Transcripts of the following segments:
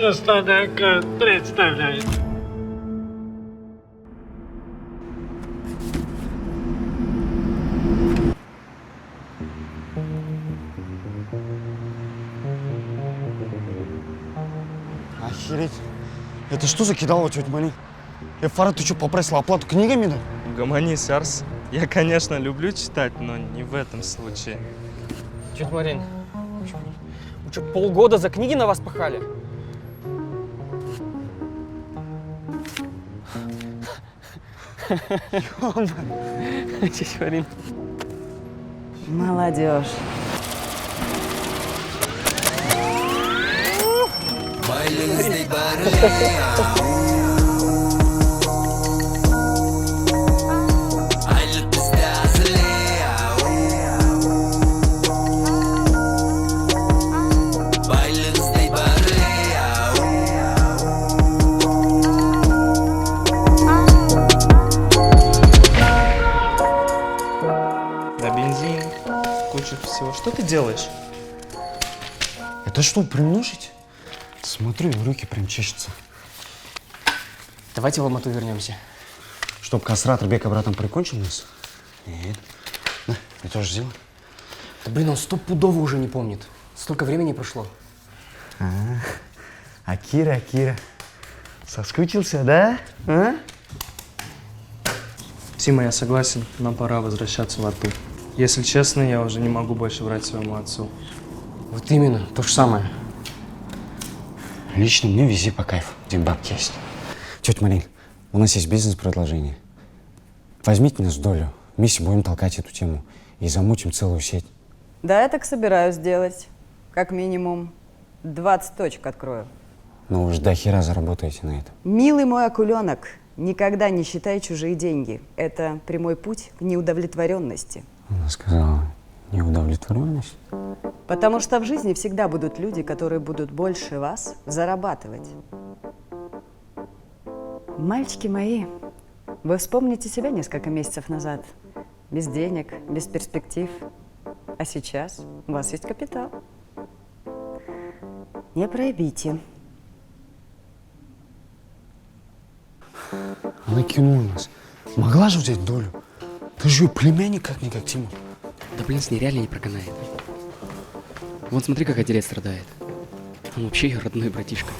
Расстанок представляет. Охереть. Это что за кидалово, тетя Марин? Фара, ты что, попросила оплату книгами, да? Угомонись, Арс. Я, конечно, люблю читать, но не в этом случае. Тетя Марин, вы что, полгода за книги на вас пахали? Тетя Марин. Молодежь. На бензин, куча всего. Что ты делаешь? Это что, примножить? Смотри, руки прям чешутся. Давайте в Алмату вернемся. Чтоб кастрат Бек обратно прикончил нас? Нет. На, я тоже сделал. Да блин, он стопудово уже не помнит. Столько времени прошло. Кира, соскучился, да? А? Сима, я согласен, нам пора возвращаться в Арту. Если честно, я уже не могу больше врать своему отцу. Вот именно, то же самое. Лично мне вези по кайфу, где бабки есть. Тетя Марин, у нас есть бизнес-предложение. Возьмите нас в долю, вместе будем толкать эту тему и замутим целую сеть. Да, я так собираюсь сделать. Как минимум 20 точек открою. Но вы же до хера заработаете на этом. Милый мой акуленок, никогда не считай чужие деньги. Это прямой путь к неудовлетворенности. Она сказала, неудовлетворенность? Потому что в жизни всегда будут люди, которые будут больше вас зарабатывать. Мальчики мои, вы вспомните себя несколько месяцев назад. Без денег, без перспектив. А сейчас у вас есть капитал. Не проебите. Она кинула нас. Могла же взять долю. Ты же ее племянник как-никак, Тима. Да блин, с ней реально не проканает. Вон смотри, как отец страдает. Он вообще ее родной братишка.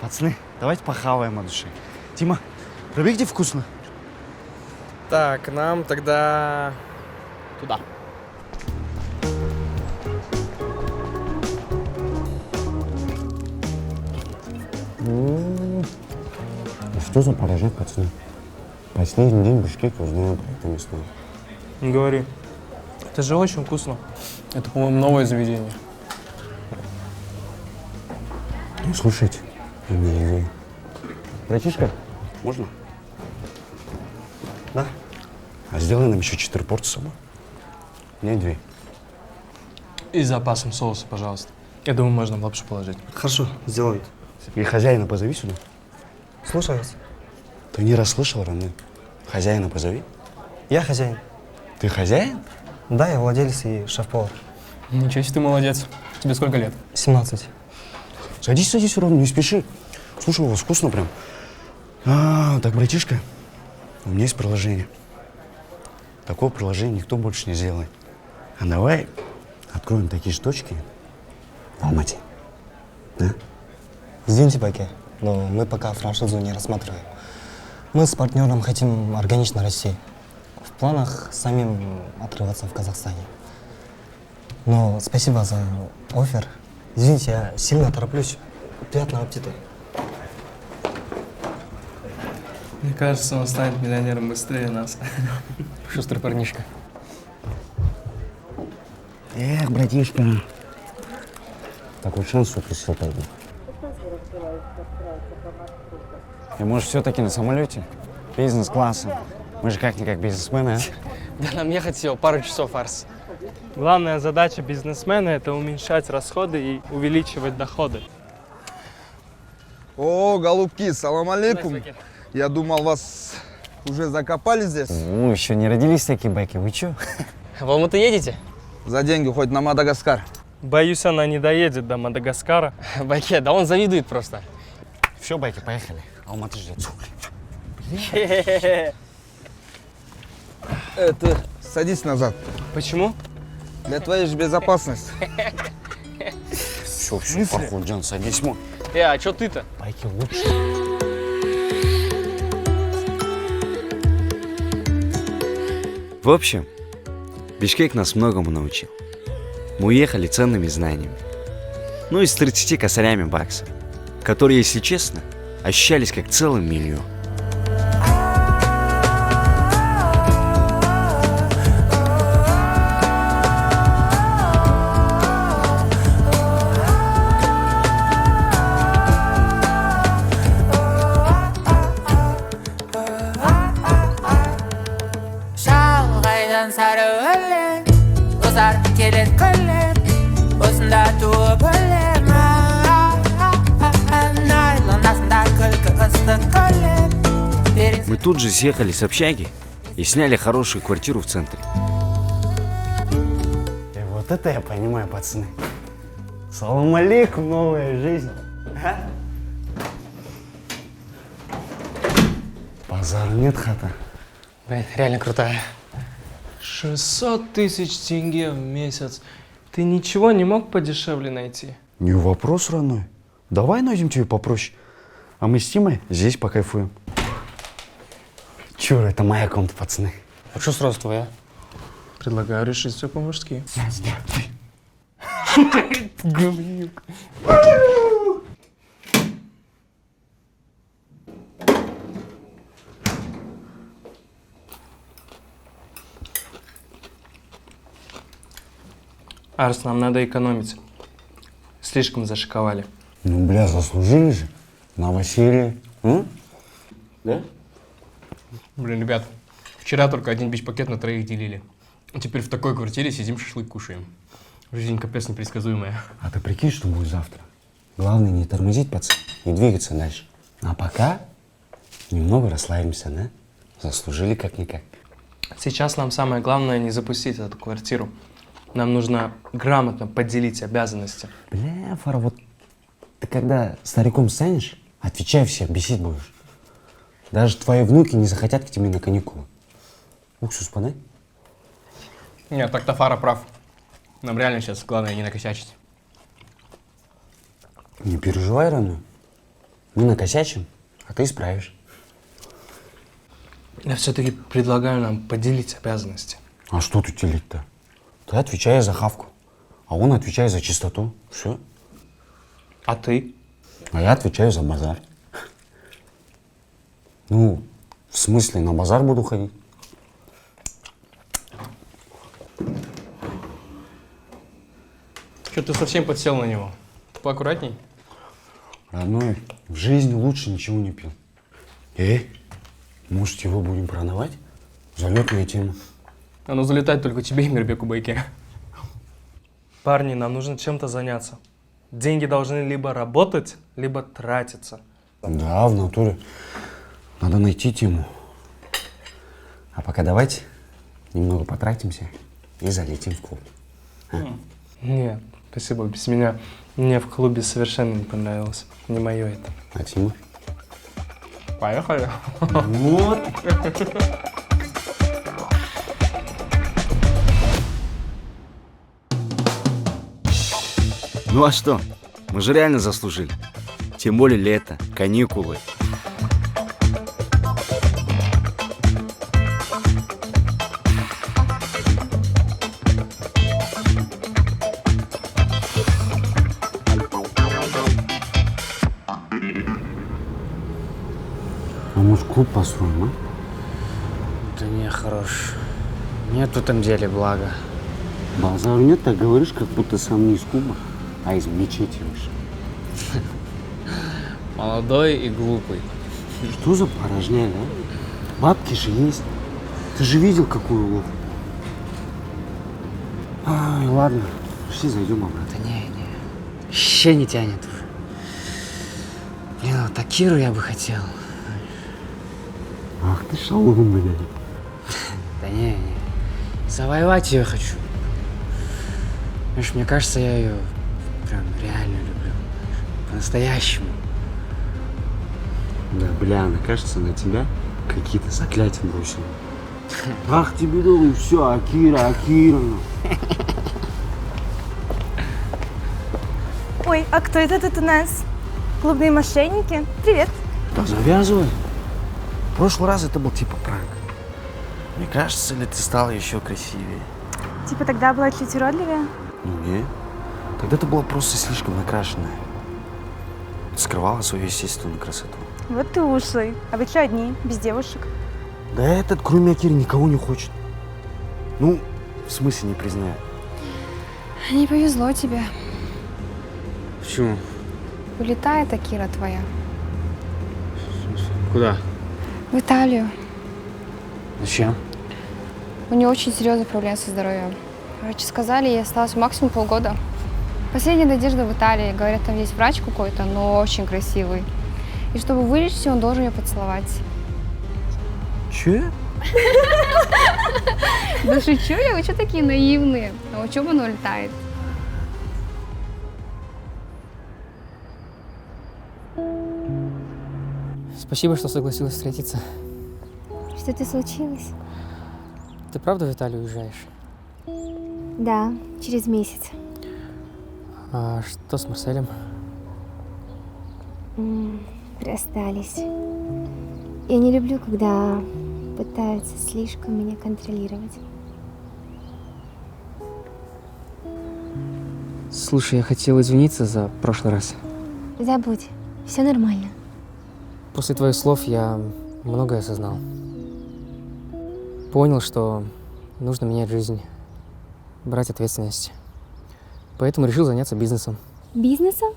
Пацаны, давайте похаваем от души. Тима, проверь, где вкусно. Так, нам тогда туда. Ну что за поражать, пацаны? Последний день в Бишкеке узнаем про это место. Не говори. Это же очень вкусно. Это, по-моему, новое заведение. Ну, слушайте, у меня идея. Братишка, можно? Да. А сделай нам еще 4 порции с собой. Не 2. И с запасом соуса, пожалуйста. Я думаю, можно в лапшу положить. Хорошо, сделают. И хозяина позови сюда. Слушаю вас. Ты не расслышал, родной? Хозяина позови. Я хозяин. Ты хозяин? Да, я владелец и шеф-повар. Ничего себе ты молодец. Тебе сколько лет? 17. Садись, все равно, не спеши. Слушай, у вас вкусно прям. Так, братишка, у меня есть приложение. Такого приложения никто больше не сделает. А давай откроем такие же точки в Алмате. Да? Извините, Баке, но мы пока франшизу не рассматриваем. Мы с партнером хотим органично расти. В планах самим отрываться в Казахстане. Но спасибо за оффер. Извините, я сильно тороплюсь. Приятного аппетита. Мне кажется, он станет миллионером быстрее нас. Шустрый парнишка. Эх, братишка. Такой шанс упустил тогда. И может все-таки на самолете? Бизнес-классом. Мы же как-никак бизнесмены, а? Да нам ехать всего пару часов, Арс. Главная задача бизнесмена – это уменьшать расходы и увеличивать доходы. О, голубки, салам алейкум. Я думал, вас уже закопали здесь. Ну, еще не родились такие бэки, вы чё? В Алмату едете? За деньги хоть на Мадагаскар. Боюсь, она не доедет до Мадагаскара. Байке, да он завидует просто. Все, байки, поехали. Алматы ждет. Ты садись назад. Почему? Для твоей же безопасности. Все, Фархудjan, садись, мой. А чё ты-то? Байки лучше. В общем, Бишкек нас многому научил. Мы уехали ценными знаниями. Ну и с 30 косарями баксов, которые, если честно, ощущались как целый миллион. Шалғайдан сары өлең ұзарып келеді күллер осында туып өлең найлон астында күлкі ыстық көлер. Мы тут же съехали с общаги и сняли хорошую квартиру в центре. И вот это я понимаю, пацаны. Салам алейкум, новая жизнь. А? Базара нет, хата. Блин, реально крутая. 600 тысяч тенге в месяц. Ты ничего не мог подешевле найти? Не вопрос, родной. Давай найдем тебе попроще. А мы с Тимой здесь покайфуем. Чур, это моя комната, пацаны. А что сразу твоя? Предлагаю решить все по-мужски. Арс, нам надо экономить. Слишком зашиковали. Ну, бля, заслужили же. Новоселье. Да? Блин, ребят, вчера только один бич-пакет на троих делили. А теперь в такой квартире сидим, шашлык кушаем. Жизнь капец непредсказуемая. А ты прикинь, что будет завтра? Главное не тормозить, пацан, и двигаться дальше. А пока немного расслабимся, да? Заслужили как-никак. Сейчас нам самое главное не запустить эту квартиру. Нам нужно грамотно поделить обязанности. Бля, Фара, вот ты когда стариком станешь, отвечай всех, бесить будешь. Даже твои внуки не захотят к тебе на каникулы. Уксус подай. Нет, так-то Фара прав. Нам реально сейчас главное не накосячить. Не переживай, родной. Мы накосячим, а ты исправишь. Я все-таки предлагаю нам поделить обязанности. А что тут делить-то? Ты отвечаешь за хавку, а он отвечает за чистоту. Все. А ты? А я отвечаю за базар. Ну, в смысле, на базар буду ходить. Что ты совсем подсел на него? Поаккуратней. Родной, в жизни лучше ничего не пил. Может, его будем продавать? Залетная тема. Оно залетает только тебе и Мирбеку Байке. Парни, нам нужно чем-то заняться. Деньги должны либо работать, либо тратиться. Да, в натуре. Надо найти тему. А пока давайте немного потратимся и залетим в клуб. Нет, спасибо, без меня. Мне в клубе совершенно не понравилось. Не мое это. А Тима? Поехали. Вот. Ну а что? Мы же реально заслужили. Тем более лето, каникулы. А может, клуб построим, а? Да не, хорош. Нет в этом деле блага. Базару нет, так говоришь, как будто сам не из клуба, а из мечети вышел. Молодой и глупый. Что за порожняк, а? Бабки же есть. Ты же видел, какой улов. Ай, ладно, пошли зайдем обратно. Да не. Вообще не тянет уже. Блин, вот так Киру я бы хотел. Ах ты шалун, блядь. Да не. Завоевать ее хочу. Знаешь, мне кажется, я ее прям реально люблю. По-настоящему. Да, бля, она кажется на тебя какие-то заклятия бросила. Ах, тебе дал и все, Акира. Ой, а кто это тут у нас? Клубные мошенники? Привет. Да завязывай. В прошлый раз это был типа пранк. Мне кажется, ли ты стала еще красивее? Типа тогда была чуть уродливее? Ну не. Тогда ты была просто слишком накрашенная. Скрывала свою естественную красоту. Вот ты ушлый. А вы что одни, без девушек? Да этот, кроме Акиры, никого не хочет. Ну, в смысле не признает. Не повезло тебе. Почему? Улетает Акира твоя. Куда? В Италию. Зачем? У нее очень серьезные проблемы со здоровьем. Врачи сказали, ей осталось максимум полгода. Последняя надежда в Италии. Говорят, там есть врач какой-то, но очень красивый. И чтобы вылечить, он должен ее поцеловать. Че? Да шучу я, вы что такие наивные? А учеба она улетает. Спасибо, что согласилась встретиться. Что-то случилось? Ты правда в Италию уезжаешь? Да, через месяц. А что с Марселем? Расстались. Я не люблю, когда пытаются слишком меня контролировать. Слушай, я хотел извиниться за прошлый раз. Забудь, все нормально. После твоих слов я многое осознал. Понял, что нужно менять жизнь, брать ответственность. Поэтому решил заняться бизнесом. Бизнесом?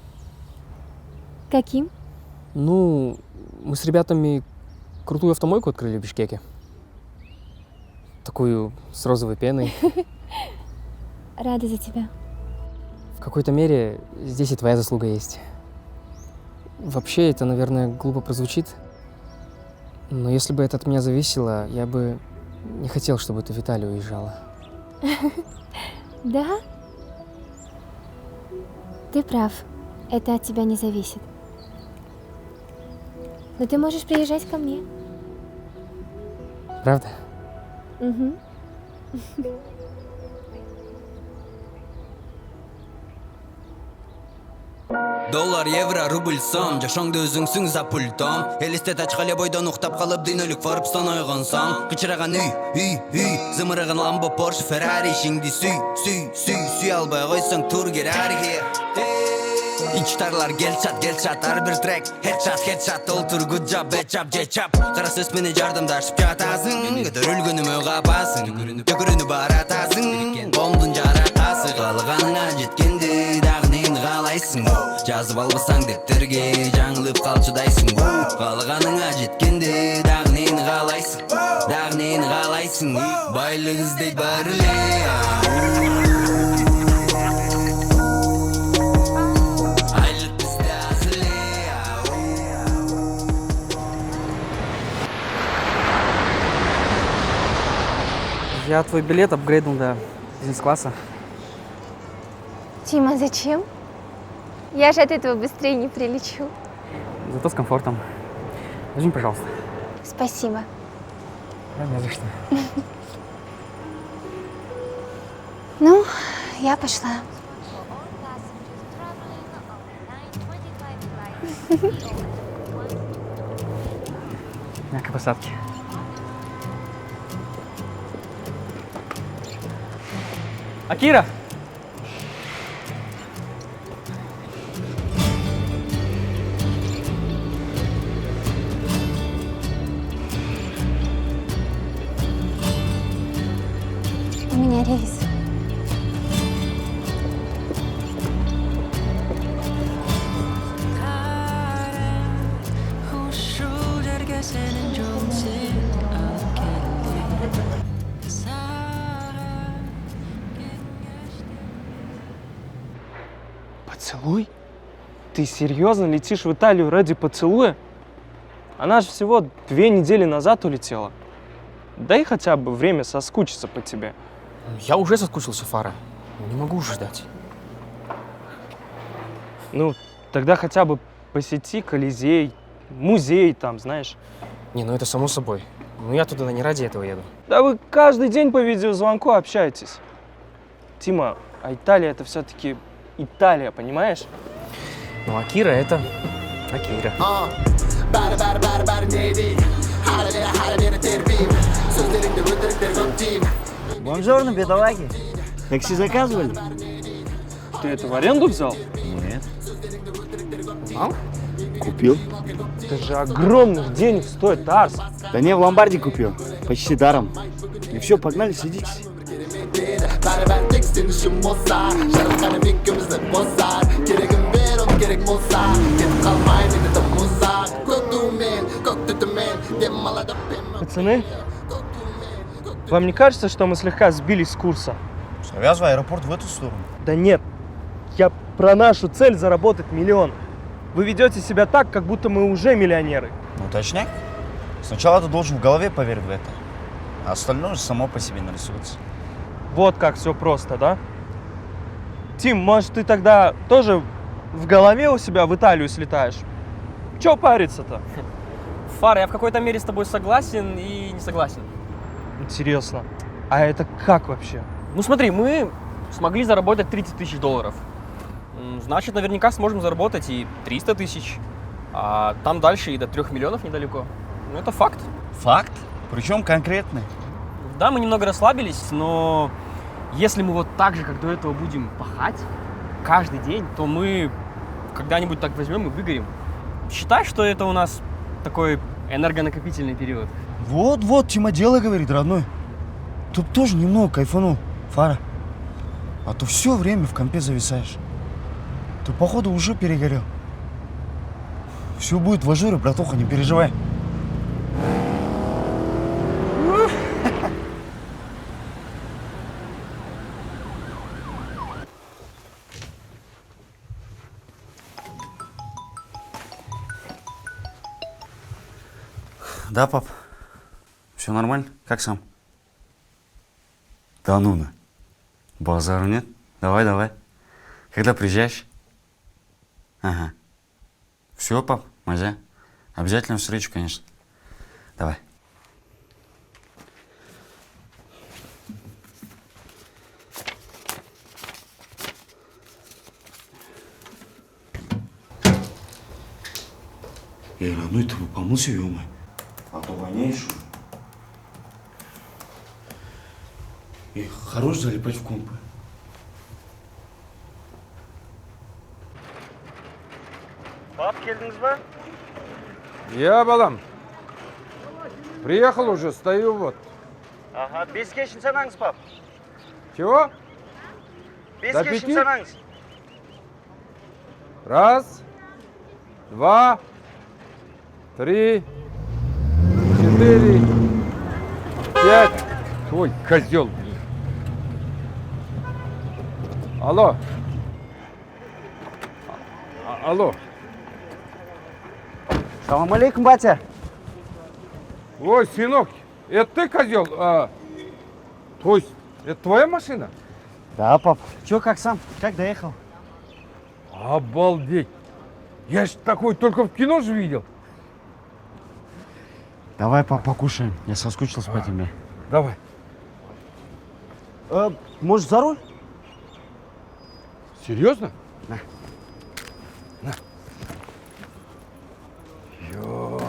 Каким? Ну, мы с ребятами крутую автомойку открыли в Бишкеке. Такую с розовой пеной. Рада за тебя. В какой-то мере здесь и твоя заслуга есть. Вообще, это, наверное, глупо прозвучит, но если бы это от меня зависело, я бы не хотел, чтобы ты в Италию уезжала. Да? Ты прав. Это от тебя не зависит. Но ты можешь приезжать ко мне. Правда? Угу. Доллар, евро, рубль, сом Жашоңды өзүңсүң за пультом Элестет ачкале бойдон уктап калып дүйнөлүк Форбстон ойгонсоң Кычыраган үй Зымыраган Lambo, Porsche, Ferrari Ишиңди сүй албай койсоң тур Герари Ичтарлар гел чат Ар бир трек Headshot Олтур good job, bad job, jet chop Кара сөз мени жардамдашып жатасың Көтөрүлгөнүмө капасың Төкүрүнү баратасың Комдун жаратасы Калганыңа жеткенде дагы нени каалайсың Жазып албасаң дептерге жаңылып калчудайсың Калганыңа жеткенде дагы нени каалайсың Байлык издейт баары эле Я твой билет апгрейднул до бизнес-класса. Тима, зачем? Я же от этого быстрее не прилечу. Зато с комфортом. Возьми, пожалуйста. Спасибо. Да, не за что. Ну, я пошла. Мягкой посадки. Акира! У меня рейс. Поцелуй? Ты серьезно летишь в Италию ради поцелуя? Она же всего 2 недели назад улетела. Дай хотя бы время соскучиться по тебе. Я уже соскучился, Фара. Не могу уже ждать. Ну, тогда хотя бы посети Колизей, музей там, знаешь. Не, ну это само собой. Ну я туда не ради этого еду. Да вы каждый день по видеозвонку общаетесь. Тима, а Италия это все-таки Италия, понимаешь? Ну Акира это Акира. Бонжорно, бедолаги. Такси заказывали? Ты это в аренду взял? Нет. А? Купил. Это же огромных денег стоит, Арс. Да не, в ломбарде купил. Почти даром. И все, погнали, садитесь. Пацаны, вам не кажется, что мы слегка сбились с курса? Завязывай аэропорт в эту сторону. Да нет, я про нашу цель заработать 1 миллион. Вы ведете себя так, как будто мы уже миллионеры. Ну, точняк. Сначала ты должен в голове поверить в это, а остальное само по себе нарисуется. Вот как все просто, да? Тим, может, ты тогда тоже в голове у себя в Италию слетаешь? Чё париться-то? Фар, я в какой-то мере с тобой согласен и не согласен. Интересно, а это как вообще? Ну смотри, мы смогли заработать 30 тысяч долларов. Значит, наверняка сможем заработать и 300 тысяч. А там дальше и до 3 миллионов недалеко. Ну это факт. Факт? Причем конкретный. Да, мы немного расслабились, но если мы вот так же, как до этого, будем пахать каждый день, то мы когда-нибудь так возьмем и выгорим. Считай, что это у нас такой энергонакопительный период. Вот, Тима дело говорит, родной. Тут тоже немного кайфанул, Фара. А то все время в компе зависаешь. Ты, походу, уже перегорел. Все будет в ажуре, братуха, не переживай. Да, пап? Все нормально? Как сам? Да ну на. Базару нет? Давай. Когда приезжаешь? Ага. Все, пап, мазя. Обязательно встречу, конечно. Давай. Родной, ты бы помылся, ё-моё. А то воняешь уже. И хорош залипать в компы. Пап, келдіңіз ба? Я, балам. Приехал уже, стою вот. Ага, 5 кешін санаңыз, пап. Чего? 5 До кешін 5? санаңыз. 1, 2, 3, 4, 5. Ой, козел. Алло. Алло. Салам алейкум, батя. Ой, сынок, это ты козел? То есть, это твоя машина? Да, пап. Че, как сам? Как доехал? Обалдеть. Я ж такой только в кино же видел. Давай, пап, покушаем. Я соскучился по тебе. Давай. Может, за руль? Серьезно? На. На. Ё.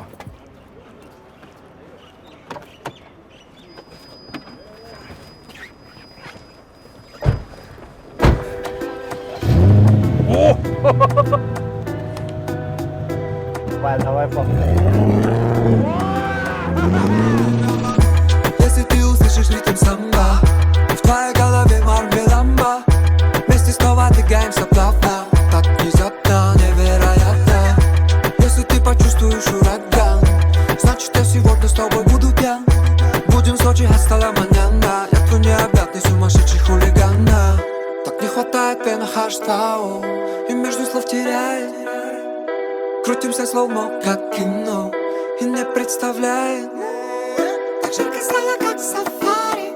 О! Давай, пап. Если ты услышишь ритм самбо, в твоей голове мармеламба, вместе снова двигаемся плавно, так внезапно, невероятно. Если ты почувствуешь ураган, значит я сегодня с тобой буду пьян. Будем в Сочи hasta la mañana. Я твой необъятный сумасшедший хулиган. Так не хватает пена хаштау, и между слов теряет. Крутимся словно как кино, и не представляет. Так жарко стало, как сафари,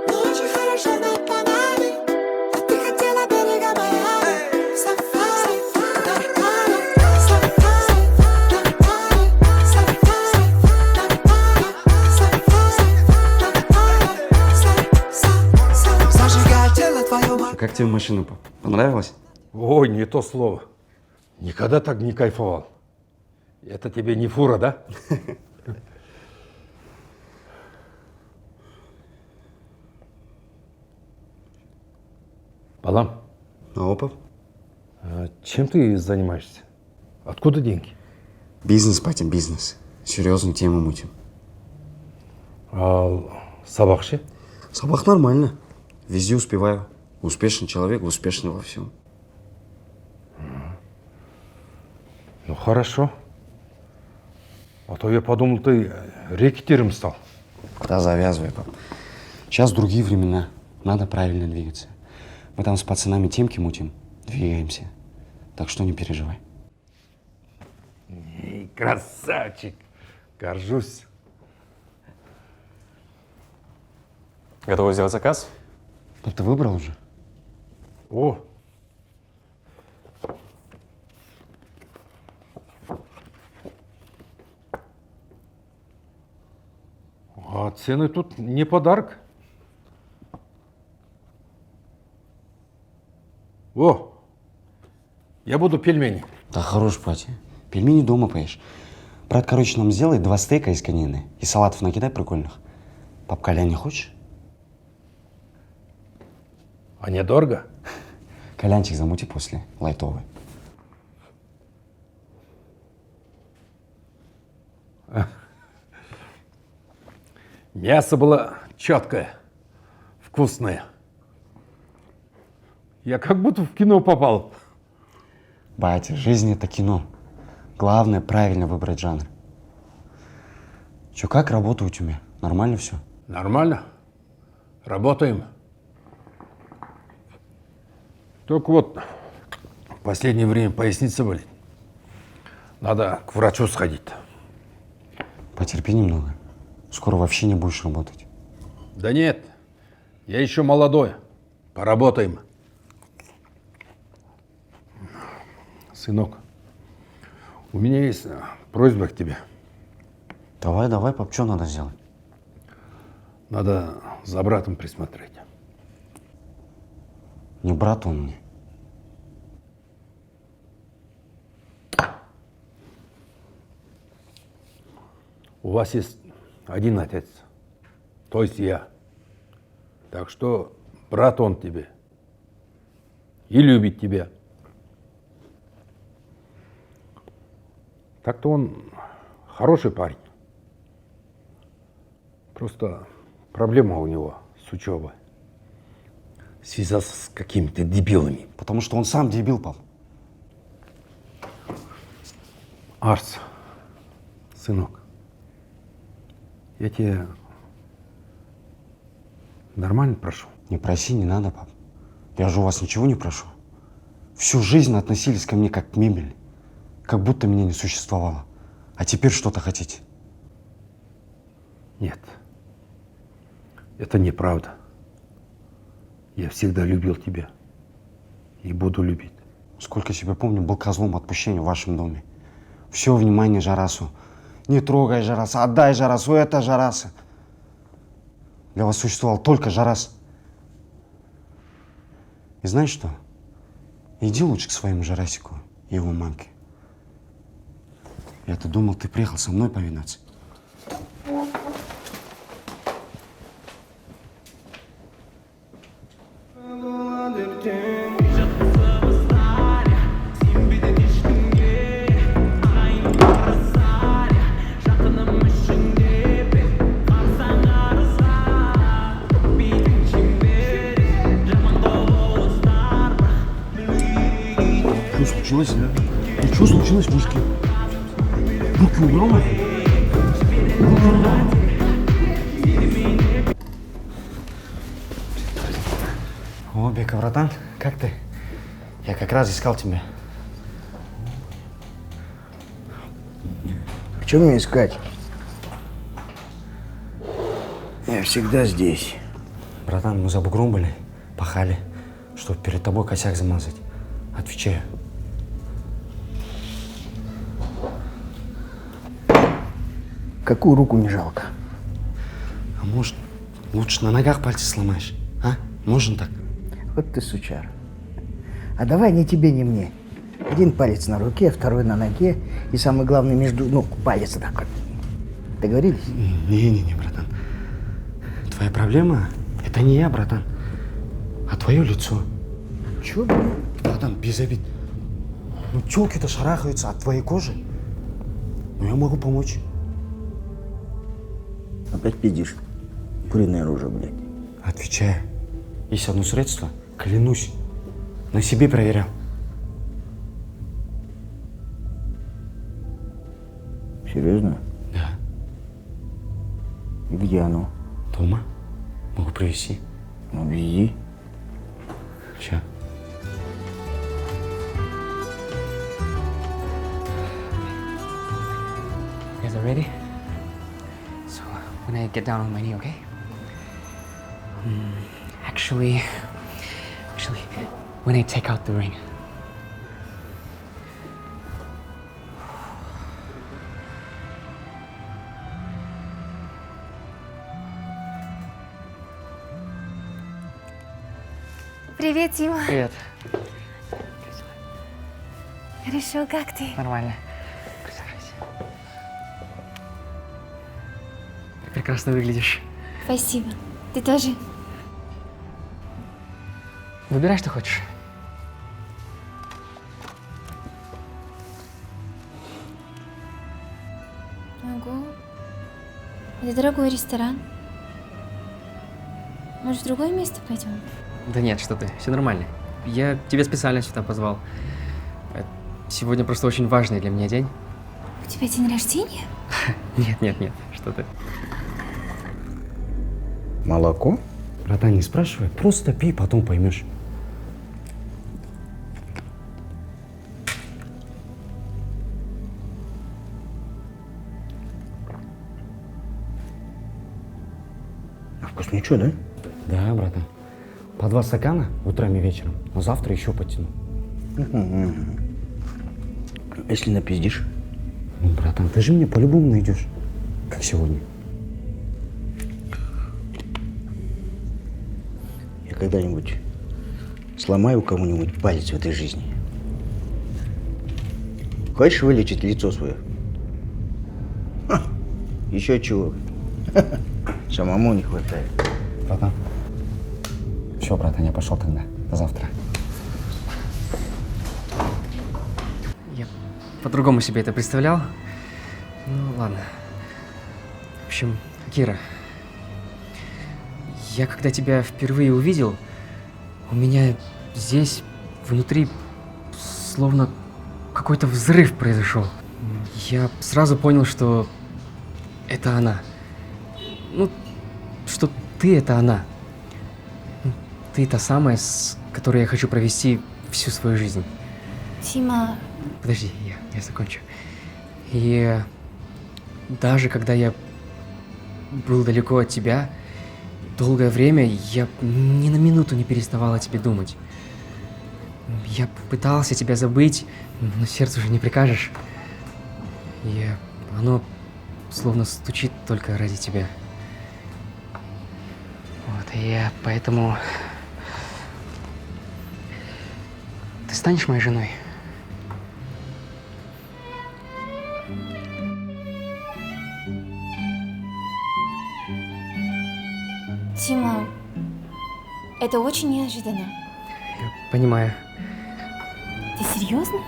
но очень хорошо на Панаме. А ты как тебе машина? Понравилась? Ой, не то слово. Никогда так не кайфовал. Это тебе не фура, да? Балам. Опа. Чем ты занимаешься? Откуда деньги? Бизнес, патя, бизнес. Серьезную тему мутим. А сабақ ше? Сабақ нормально. Везде успеваю. Успешный человек, успешный во всем. Ну хорошо. А то я подумал, ты рэкетиром стал. Да завязывай, пап. Сейчас другие времена. Надо правильно двигаться. Мы там с пацанами темки мутим. Двигаемся. Так что не переживай. Красавчик. Горжусь. Готовы сделать заказ? Пап, ты выбрал уже? О! А цены тут не подарок. О! Я буду пельмени. Да хорош, патя. Пельмени дома поешь. Брат, короче, нам сделай 2 стейка из конины и салатов накидай прикольных. Пап, кальян не хочешь? А недорого? Кальянчик замути после, лайтовый. Мясо было четкое, вкусное. Я как будто в кино попал. Батя, жизнь это кино. Главное правильно выбрать жанр. Че, как работа у тебя? Нормально все? Нормально. Работаем. Только вот в последнее время поясница болит. Надо к врачу сходить. Потерпи немного. Скоро вообще не будешь работать. Да нет, я еще молодой. Поработаем. Сынок, у меня есть просьба к тебе. Давай, давай, пап, что надо сделать? Надо за братом присмотреть. Не брат он мне. У вас есть один отец, то есть я. Так что брат он тебе и любит тебя. Так-то он хороший парень. Просто проблема у него с учебой. Связался с какими-то дебилами. Потому что он сам дебил, пап. Арс, сынок, я тебя нормально прошу. Не проси, не надо, пап. Я же у вас ничего не прошу. Всю жизнь относились ко мне как к мебели. Как будто меня не существовало. А теперь что-то хотите? Нет. Это неправда. Я всегда любил тебя. И буду любить. Сколько себя помню, был козлом отпущения в вашем доме. Все внимание Жарасу. Не трогай Жараса, отдай Жарасу, это Жараса. Для вас существовал только Жарас. И знаешь что? Иди лучше к своему Жарасику и его мамке. Я-то думал, ты приехал со мной повидаться. Что случилось? Что случилось, мужики? Руки убрал нафиг? Руки убрал. О, Бека, братан, как ты? Я как раз искал тебя. Что мне искать? Я всегда здесь. Братан, мы за бугром были, пахали, чтобы перед тобой косяк замазать. Отвечаю. Какую руку не жалко? А может, лучше на ногах пальцы сломаешь? А? Можно так? Вот ты сучар. А давай ни тебе, ни мне. Один палец на руке, второй на ноге. И самое главное, между ног палец так вот. Договорились? Не, братан. Твоя проблема – это не я, братан, а твое лицо. Чё? Братан, без обид. Ну, тёлки-то шарахаются от твоей кожи. Ну, я могу помочь. Опять пиздишь. Куриное оружие, блядь. Отвечаю. Есть одно средство, клянусь, на себе проверял. Серьезно? Да. И где оно? Дома. Могу привезти. Ну, вези. Сейчас. You guys are ready? So, when I get down on my knee, okay? Actually, when I take out the ring. Привет, Тима. Привет. Хорошо, как ты? Нормально. Присаживайся. Прекрасно выглядишь. Спасибо. Ты тоже? Выбирай, что хочешь. Ого. Это дорогой ресторан. Может, в другое место пойдем? Да нет, что ты, все нормально. Я тебя специально сюда позвал. Сегодня просто очень важный для меня день. У тебя день рождения? Нет, что ты. Молоко? Братан, не спрашивай, просто пей, потом поймешь. А вкуснячок, да? Да, братан. По 2 стакана утром и вечером, но завтра еще потяну. Если напиздишь? Ну, братан, ты же мне по-любому найдешь, как сегодня. Я когда-нибудь сломаю кому-нибудь палец в этой жизни. Хочешь вылечить лицо свое? Ха, еще чего? Самому не хватает. Братан. Все, братан, я пошел тогда. До завтра. Я по-другому себе это представлял. Ну, ладно. В общем, Кира, я когда тебя впервые увидел, у меня здесь, внутри, словно какой-то взрыв произошел. Я сразу понял, что это она. Ну, что ты — это она. Ты та самая, с которой я хочу провести всю свою жизнь. Тима. Подожди, я закончу. И даже когда я был далеко от тебя, долгое время я ни на минуту не переставал о тебе думать. Я пытался тебя забыть, но сердцу уже не прикажешь. И оно словно стучит только ради тебя. Вот, и я поэтому... Ты станешь моей женой? Тима, это очень неожиданно. Понимаю. Ты серьезно?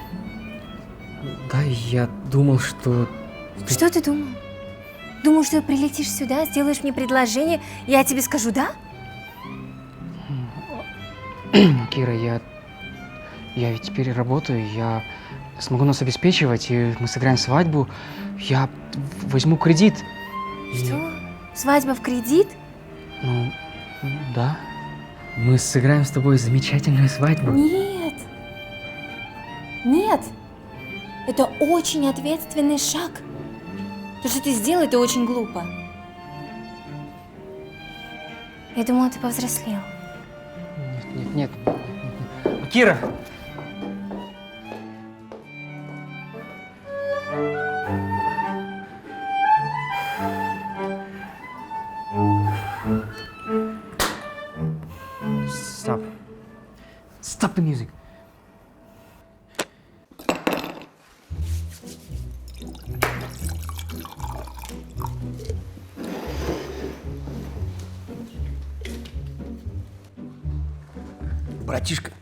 Да, я думал, что... Что ты думал? Думал, что прилетишь сюда, сделаешь мне предложение, я тебе скажу «да»? Кира, я ведь теперь работаю, я смогу нас обеспечивать, и мы сыграем свадьбу. Я возьму кредит. Что? Свадьба в кредит? Ну, да. Мы сыграем с тобой замечательную свадьбу. Нет. Нет. Это очень ответственный шаг. То, что ты сделал, это очень глупо. Я думала, ты повзрослел. Нет. Кира! Stop. Stop the music. Братишка,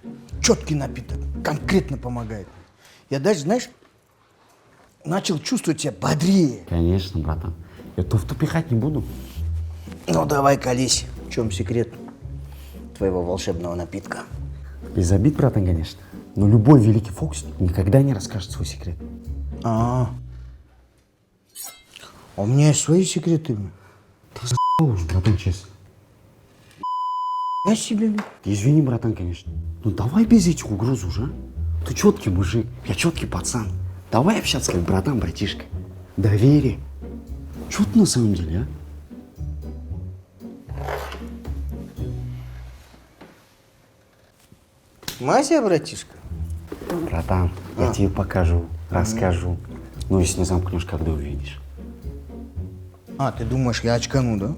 четкий напиток, конкретно помогает. Я даже, знаешь, начал чувствовать себя бодрее. Конечно, братан. Я туфту пихать не буду. Ну, давай колись. В чем секрет твоего волшебного напитка? Без обид, братан, конечно. Но любой великий фокусник никогда не расскажет свой секрет. А у меня есть свои секреты. Да уж, братан, честно. Я себе. Извини, братан, конечно. Ну давай без этих угроз уже, а? Ты четкий мужик, я четкий пацан. Давай общаться как братан, братишка. Доверие. Че ты на самом деле, а? Мася, братишка? Братан, я тебе покажу, расскажу. Ну, если не замкнешь, когда увидишь. А, ты думаешь, я очкану, да?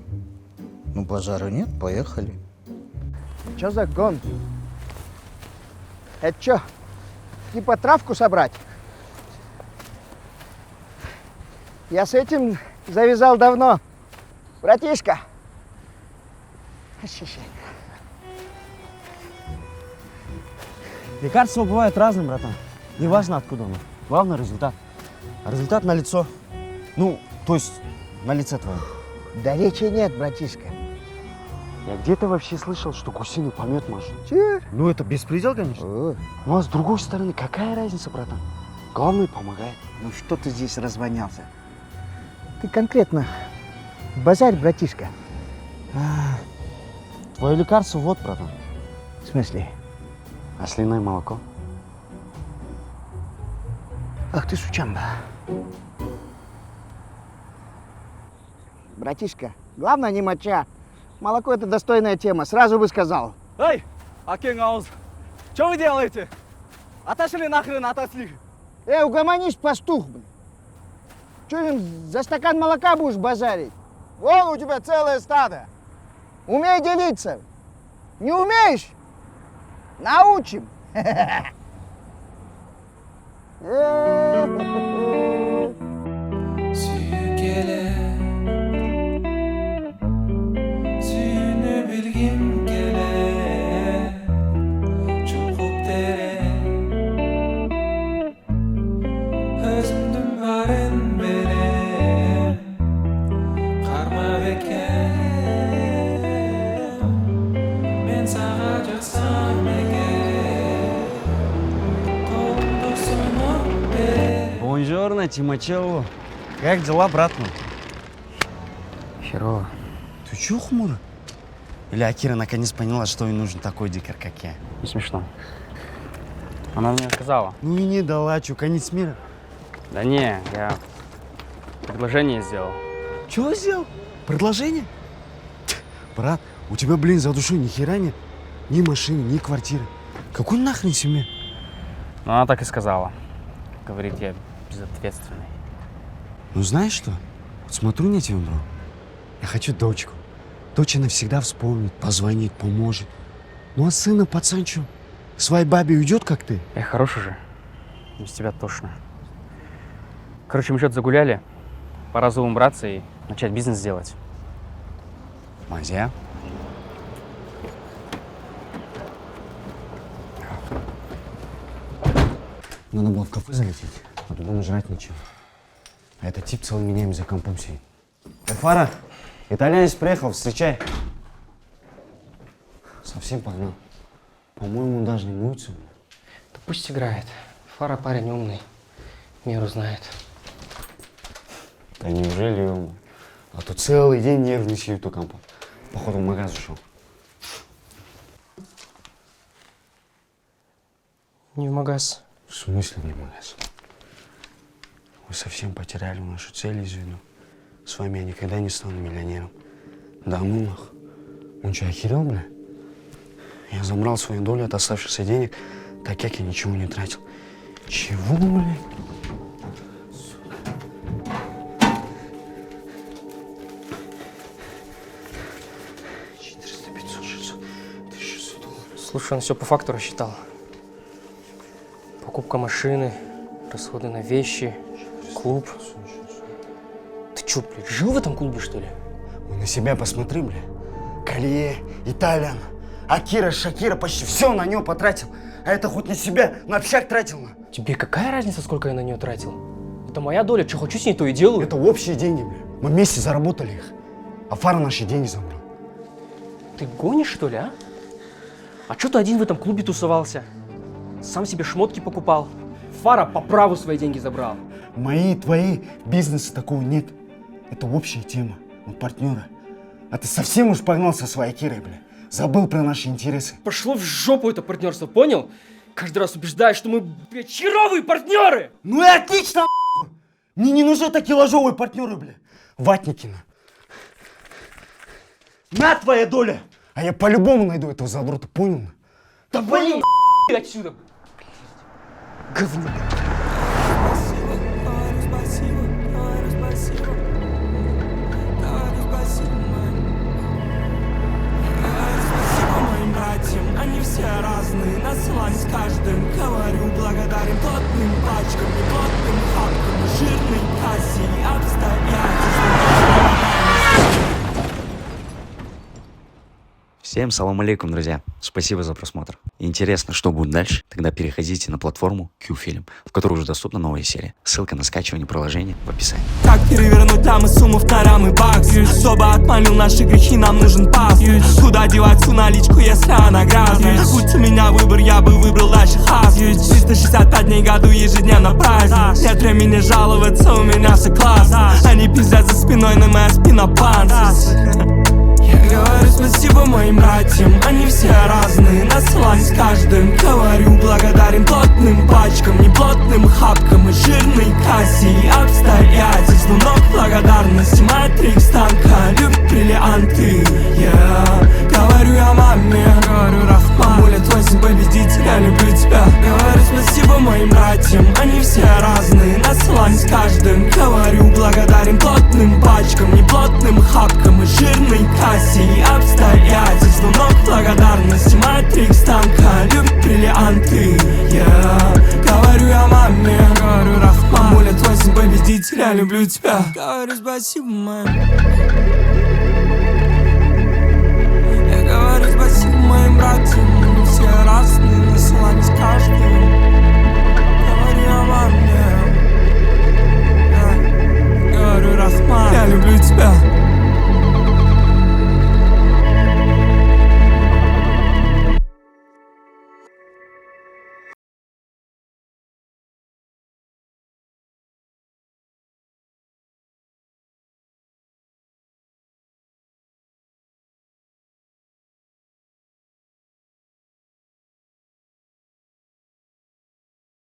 Ну, базара нет, поехали. Чё за гон? Это чё, типа травку собрать? Я с этим завязал давно. Братишка. Лекарства бывают разным, братан. Неважно, откуда оно. Главное — результат. А результат налицо. Ну, то есть на лице твоем. Да речи нет, братишка. Я где-то вообще слышал, что гусиный помет машет. Че? Ну, это беспредел, конечно. Ну, а с другой стороны, какая разница, братан? Главное, помогает. Ну, что ты здесь развонялся? Ты конкретно базарь, братишка. Твое лекарство вот, братан. В смысле? Ослиное молоко. Ах ты сучамба. Братишка, главное не моча. Молоко — это достойная тема, сразу бы сказал. Эй, Акен Ауз, что вы делаете? Отошли нахрен, отошли. Угомонись, пастух, блин. Че, за стакан молока будешь базарить? Вон у тебя целое стадо. Умей делиться. Не умеешь? Научим. Seni bilgim gelir, çukup derin. Özümdün varın benim, karma bekem. Men sağa jaksam eger, kolumda sunup berim. Бонжорно, Тимачео. Как дела, брат мой? Херово. Ты чё хмуро? Или Акира наконец поняла, что ей нужен такой дикарь, как я? Не смешно. Она мне сказала. Ну и не дала, чё, конец мира? Да не, я предложение сделал. Чего сделал? Предложение? Брат, у тебя, блин, за душой ни хера нет. Ни машины, ни квартиры. Какой нахрен семья? Но она так и сказала. Говорит, я безответственный. Ну знаешь что? Вот смотрю на тебя, бро. Я хочу дочку. Дочь навсегда вспомнит, позвонит, поможет. Ну а сына, пацан, чё? К своей бабе уйдет, как ты? Я хороший же. Без тебя тошно. Короче, мы что-то загуляли. Пора зовом браться и начать бизнес делать. Мазя? Надо было в кафе залететь, а туда нажрать нечего. А этот тип целыми днями за компом сидит. Фара, итальянец приехал, встречай. Совсем погнал. По-моему, даже не моется. Да пусть играет. Фара парень умный. Меру знает. Да неужели он? А то целый день нервный сидит у компа. Походу, в магаз ушел. Не в магаз. В смысле не магаз? Вы совсем потеряли нашу цель из виду. С вами я никогда не стану миллионером. Да ну нах. Он что, охерел, бля? Я забрал свою долю от оставшихся денег, так как я ничего не тратил. Чего, бля? 400, 500, 600, 1600 долларов. Слушай, он все по факту рассчитал. Покупка машины, расходы на вещи, клуб. Ты чё, блядь, жил в этом клубе, что ли? Ой, на себя посмотри, бля. Колье, Итальян, Акира, Шакира, почти все на него потратил. А это хоть на себя, на общак тратил. Тебе какая разница, сколько я на нее тратил? Это моя доля, что хочу с ней, то и делаю. Это общие деньги, бля. Мы вместе заработали их. А Фара наши деньги забрал. Ты гонишь, что ли, а? А что ты один в этом клубе тусовался? Сам себе шмотки покупал. Фара по праву свои деньги забрал. Мои, твои, бизнеса такого нет. Это общая тема. Мы партнеры. А ты совсем уж погнал со своей Кирой, бля. Забыл про наши интересы. Пошло в жопу это партнерство, понял? Каждый раз убеждаешь, что мы, блядь, херовые партнеры! Ну и отлично, мне не нужны такие ложовые партнеры, бля. Ватникина. На твоя доля! А я по-любому найду этого задрота, понял? Да блин, отсюда! Говно! Они все разные, наслань с каждым. Говорю, благодарен плотным пачкам, плотным хапкам, жирной кассе и обстоятельствам. Всем салам алейкум, друзья. Спасибо за просмотр. Интересно, что будет дальше? Тогда переходите на платформу Q-Film, в которой уже доступна новая серия. Ссылка на скачивание приложения в описании. Как перевернуть дамы сумму в тарам и бакс? Особо отманил наши грехи, нам нужен пас. Куда девать всю наличку, если она грязная? Будь у меня выбор, я бы выбрал дальше хас. 365 дней в году ежедневно праздник. Нет времени жаловаться, у меня все классно. Они пиздят за спиной, но моя спина панцирь. Я говорю спасибо моим братьям, они все разные, наслань с каждым. Говорю благодарен плотным пачкам, не плотным хапкам и жирной кассе и обстоятельствам. Но благодарность матрикс танка, любит бриллианты. Говорю я маме, говорю Рахман, мамуля, твой сын победитель, я люблю тебя. Говорю спасибо моим братьям, они все разные, наслань с каждым. Говорю благодарен плотным пачкам, не плотным хапкам и жирной кассе и обстоятельствам. Но благодарность матрикс танка, любит бриллианты. Говорю я маме, говорю Рахман, мамуля, твой сын победитель, я люблю тебя. Говорю спасибо, маме. Я говорю спасибо.